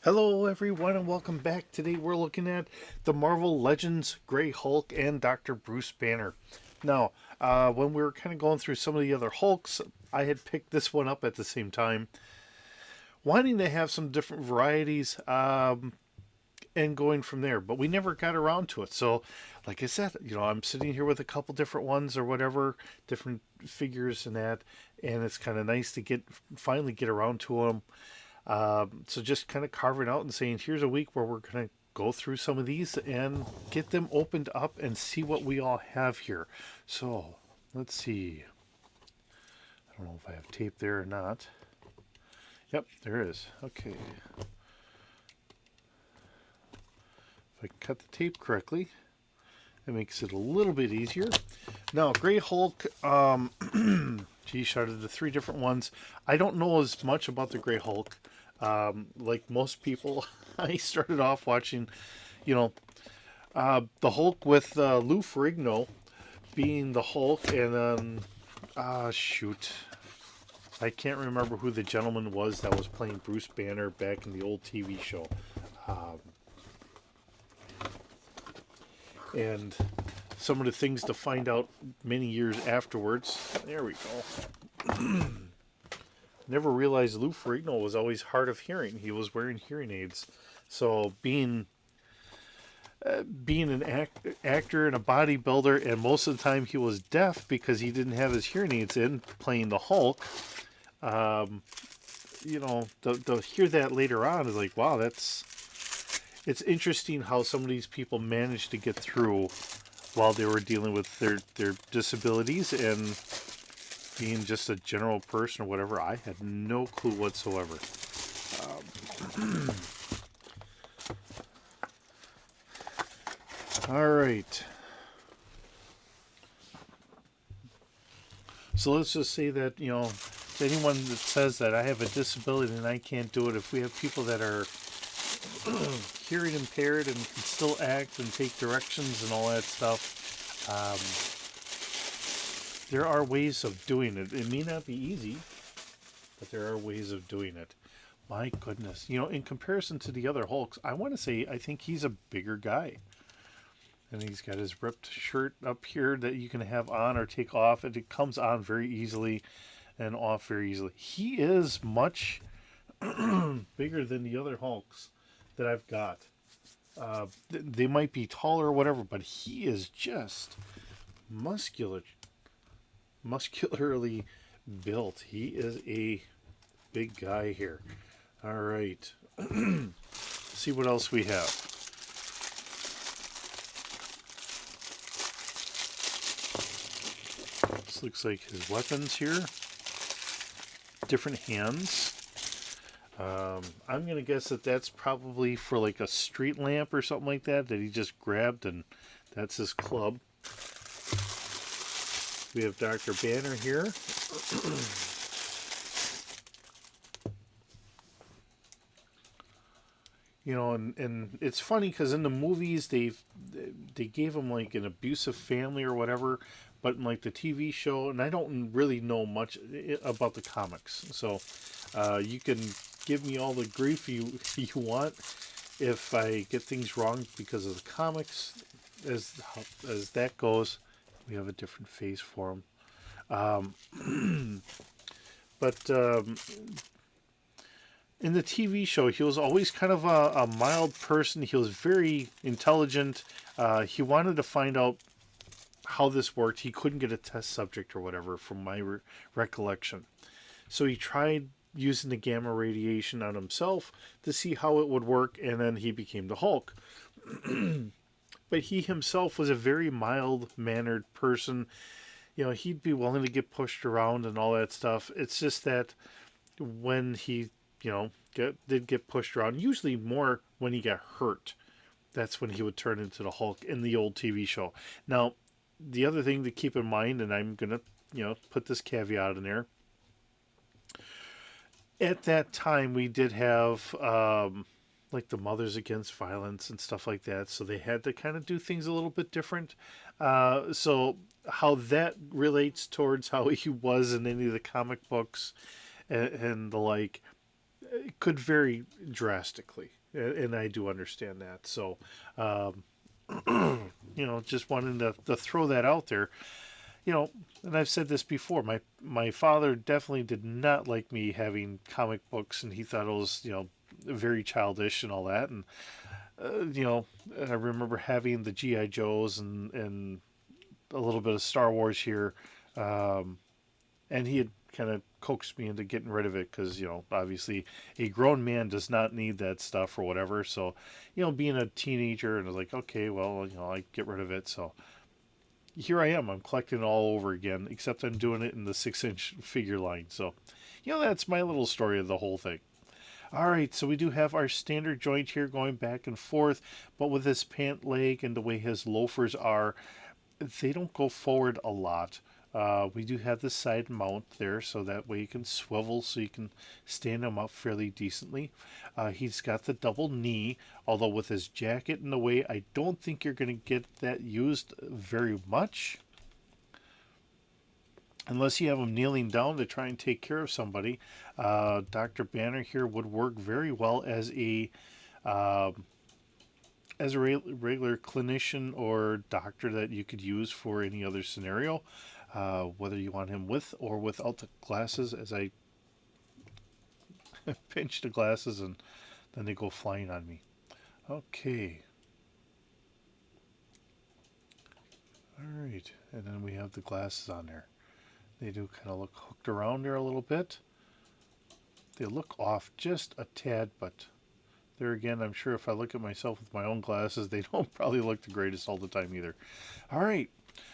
Hello, everyone, and welcome back. Today we're looking at the Marvel Legends Grey Hulk and Dr. Bruce Banner. Now, when we were kind of going through some of the other Hulks, I had picked this one up at the same time, wanting to have some different varieties and going from there, but we never got around to it. So, like I said, I'm sitting here with a couple different ones or whatever, different figures and that, and it's kind of nice to finally get around to them. So just kind of carving out and saying, here's a week where we're going to go through some of these and get them opened up and see what we all have here. So let's see. I don't know if I have tape there or not. Yep, there is. Okay. If I cut the tape correctly, it makes it a little bit easier. Now, Grey Hulk, geez, out of the three different ones, I don't know as much about the Grey Hulk. Like most people, I started off watching, you know, the Hulk with Lou Ferrigno being the Hulk, and then, shoot, I can't remember who the gentleman was that was playing Bruce Banner back in the old TV show. Um, and some of the things to find out many years afterwards. There we go. Never realized Lou Ferrigno was always hard of hearing. He was wearing hearing aids. So being an actor and a bodybuilder, and most of the time he was deaf because he didn't have his hearing aids in, playing the Hulk. Um, to hear that later on is like, wow, it's interesting how some of these people managed to get through while they were dealing with their disabilities and being just a general person or whatever. I had no clue whatsoever. All right. So let's just say that, to anyone that says that I have a disability and I can't do it, if we have people that are hearing impaired and can still act and take directions and all that stuff, there are ways of doing it. It may not be easy, but there are ways of doing it. My goodness. In comparison to the other Hulks, I want to say I think he's a bigger guy. And he's got his ripped shirt up here that you can have on or take off, and it comes on very easily and off very easily. He is much bigger than the other Hulks that I've got. They might be taller or whatever, but he is just muscular, muscularly built. He is a big guy here. All right. See what else we have. This looks like his weapons here. Different hands. I'm going to guess that that's probably for like a street lamp or something like that he just grabbed, and that's his club. We have Dr. Banner here. And it's funny because in the movies they gave him like an abusive family or whatever, but in like the TV show, and I don't really know much about the comics, so you can give me all the grief you want if I get things wrong because of the comics. As that goes, we have a different face for him. But in the TV show, he was always kind of a mild person. He was very intelligent. He wanted to find out how this worked. He couldn't get a test subject or whatever, from my recollection. So he tried using the gamma radiation on himself to see how it would work, and then he became the Hulk. But he himself was a very mild mannered person. He'd be willing to get pushed around and all that stuff. It's just that when he did get pushed around, usually more when he got hurt. That's when he would turn into the Hulk in the old TV show. Now, the other thing to keep in mind, and I'm going to, put this caveat in there. At that time, we did have, like the Mothers Against Violence and stuff like that. So they had to kind of do things a little bit different. So how that relates towards how he was in any of the comic books and the like, it could vary drastically, and I do understand that. So, um, just wanting to throw that out there. And I've said this before. My father definitely did not like me having comic books, and he thought it was very childish and all that. And uh, you know, I remember having the GI Joes and a little bit of Star Wars here, um, and he had kind of coaxed me into getting rid of it because obviously a grown man does not need that stuff or whatever. So being a teenager, and I was like, okay, well, I get rid of it. So here I am. I'm collecting it all over again, except I'm doing it in the 6-inch figure line. So that's my little story of the whole thing. All right, so we do have our standard joint here going back and forth, but with his pant leg and the way his loafers are, they don't go forward a lot. We do have the side mount there, so that way you can swivel so you can stand him up fairly decently. He's got the double knee, although with his jacket in the way, I don't think you're going to get that used very much. Unless you have him kneeling down to try and take care of somebody. Dr. Banner here would work very well uh, as a regular clinician or doctor that you could use for any other scenario, whether you want him with or without the glasses, as I pinch the glasses and then they go flying on me. Okay. All right. And then we have the glasses on there. They do kind of look hooked around there a little bit. They look off just a tad, but there again, I'm sure if I look at myself with my own glasses, they don't probably look the greatest all the time either. All right,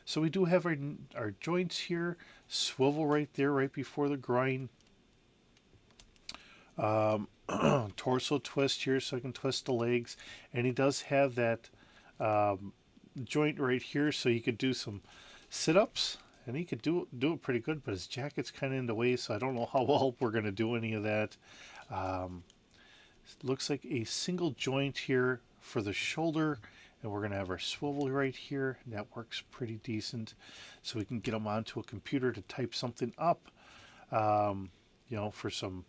so we do have our joints here, swivel right there, right before the groin. Torso twist here, so I can twist the legs, and he does have that um, joint right here, so he could do some sit-ups, and he could do it pretty good. But his jacket's kind of in the way, so I don't know how well we're gonna do any of that. Um, Looks like a single joint here for the shoulder, and we're going to have our swivel right here. That works pretty decent, so we can get him onto a computer to type something up, for some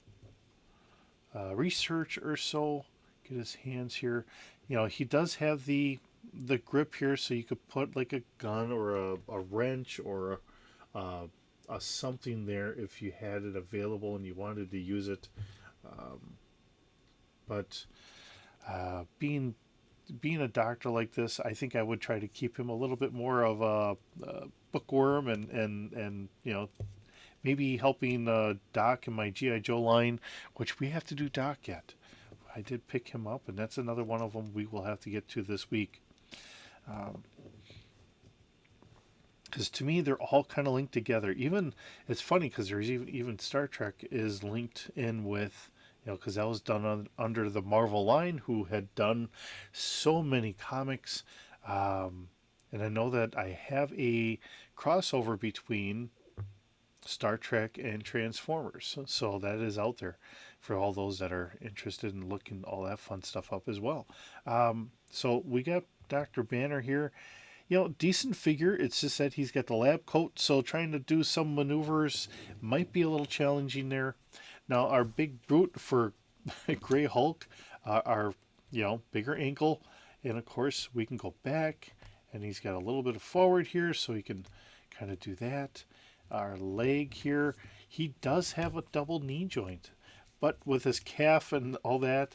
research or so. Get his hands here. He does have the grip here, so you could put like a gun or a wrench or a something there if you had it available and you wanted to use it. But being a doctor like this, I think I would try to keep him a little bit more of a bookworm, and maybe helping Doc in my GI Joe line, which we have to do Doc yet. I did pick him up, and that's another one of them we will have to get to this week. Because to me, they're all kind of linked together. Even it's funny because there's even Star Trek is linked in with because that was done under the Marvel line, who had done so many comics. And I know that I have a crossover between Star Trek and Transformers. So that is out there for all those that are interested in looking all that fun stuff up as well. So we got Dr. Banner here. Decent figure. It's just that he's got the lab coat, so trying to do some maneuvers might be a little challenging there. Now, our big brute for Gray Hulk, our bigger ankle, and of course we can go back, and he's got a little bit of forward here, so he can kind of do that. Our leg here, he does have a double knee joint, but with his calf and all that,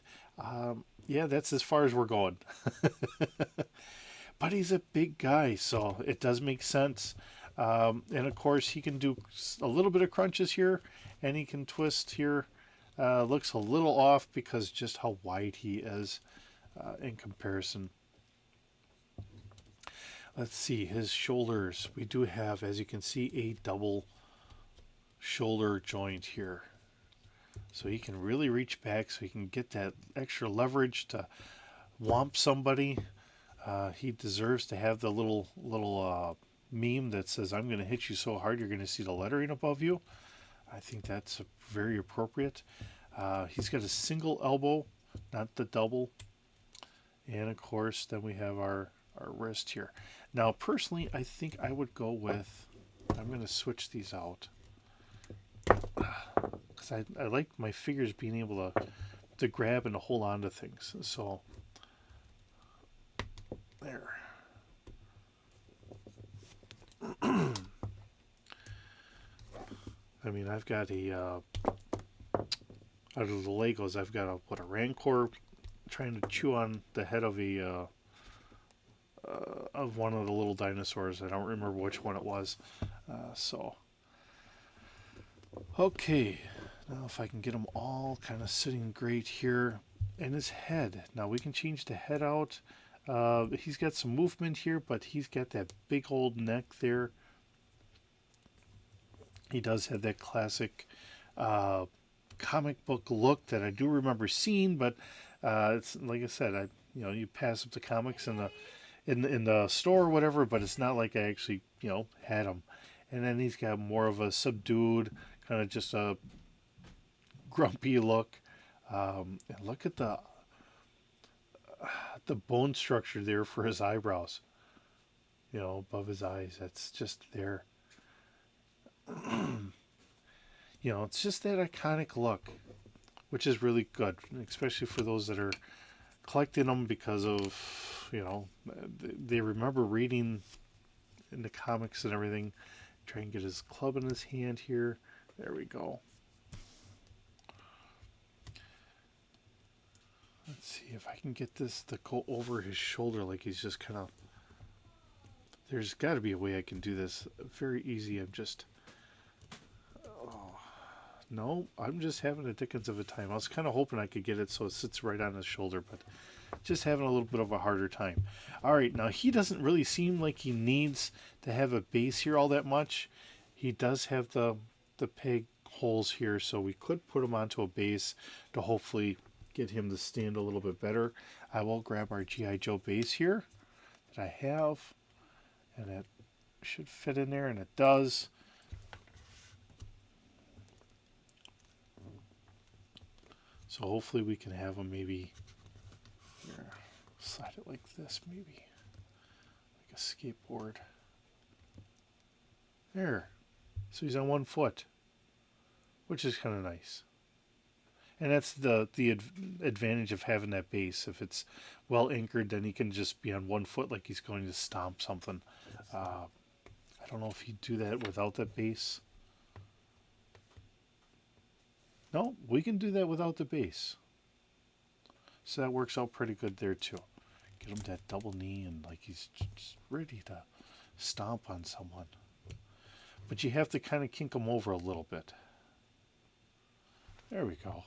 yeah, that's as far as we're going. But he's a big guy, so it does make sense. And of course, he can do a little bit of crunches here, and he can twist here. Looks a little off because just how wide he is in comparison. Let's see, his shoulders. We do have, as you can see, a double shoulder joint here. So he can really reach back, so he can get that extra leverage to whomp somebody. He deserves to have the little meme that says, "I'm going to hit you so hard you're going to see the lettering above you." I think that's very appropriate. He's got a single elbow, not the double. And of course, then we have our wrist here. Now, personally, I think I would go with, I'm going to switch these out because because I like my figures being able to grab and hold on to things. So there. I mean, I've got out of the Legos, I've got a Rancor trying to chew on the head of of one of the little dinosaurs. I don't remember which one it was. So, okay. Now if I can get them all kind of sitting great here. And his head. Now we can change the head out. He's got some movement here, but he's got that big old neck there. He does have that classic comic book look that I do remember seeing, but it's like I said, you pass up the comics in the store or whatever, but it's not like I actually had them. And then he's got more of a subdued, kind of just a grumpy look. And look at the bone structure there for his eyebrows. Above his eyes, that's just there. It's just that iconic look, which is really good, especially for those that are collecting them because of, they remember reading in the comics and everything. Try and get his club in his hand here. There we go. Let's see if I can get this to go over his shoulder like he's just kind of... There's got to be a way I can do this very easy. No, I'm just having a dickens of a time. I was kind of hoping I could get it so it sits right on his shoulder, but just having a little bit of a harder time. All right, now he doesn't really seem like he needs to have a base here all that much. He does have the peg holes here, so we could put him onto a base to hopefully get him to stand a little bit better. I will grab our G.I. Joe base here that I have, and it should fit in there, and it does. So hopefully we can have him maybe here, slide it like this, maybe like a skateboard. There. So he's on 1 foot, which is kind of nice. And that's the advantage of having that base. If it's well anchored, then he can just be on 1 foot like he's going to stomp something. I don't know if he'd do that without that base. No, we can do that without the base. So that works out pretty good there too. Get him that double knee and like he's just ready to stomp on someone. But you have to kind of kink him over a little bit. There we go.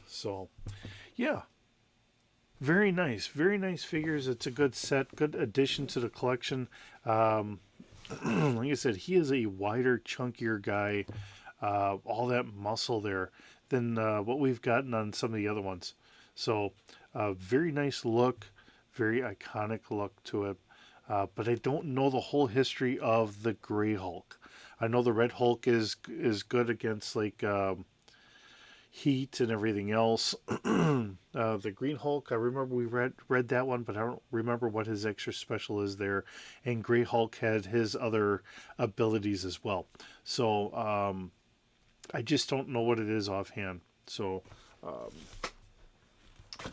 So, yeah. Very nice figures. It's a good set, good addition to the collection. Like I said, he is a wider, chunkier guy, all that muscle there than what we've gotten on some of the other ones. So, very nice look, very iconic look to it. But I don't know the whole history of the Gray Hulk. I know the Red Hulk is good against like heat and everything else. The Green Hulk, I remember we read that one, but I don't remember what his extra special is there. And Gray Hulk had his other abilities as well. So I just don't know what it is offhand. So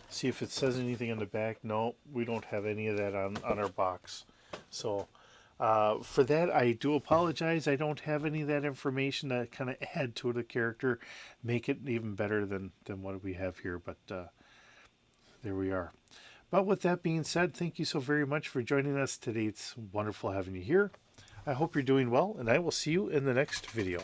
see if it says anything in the back. No, we don't have any of that on our box. So for that, I do apologize. I don't have any of that information to kind of add to the character, make it even better than what we have here. But there we are. But with that being said, thank you so very much for joining us today. It's wonderful having you here. I hope you're doing well, and I will see you in the next video.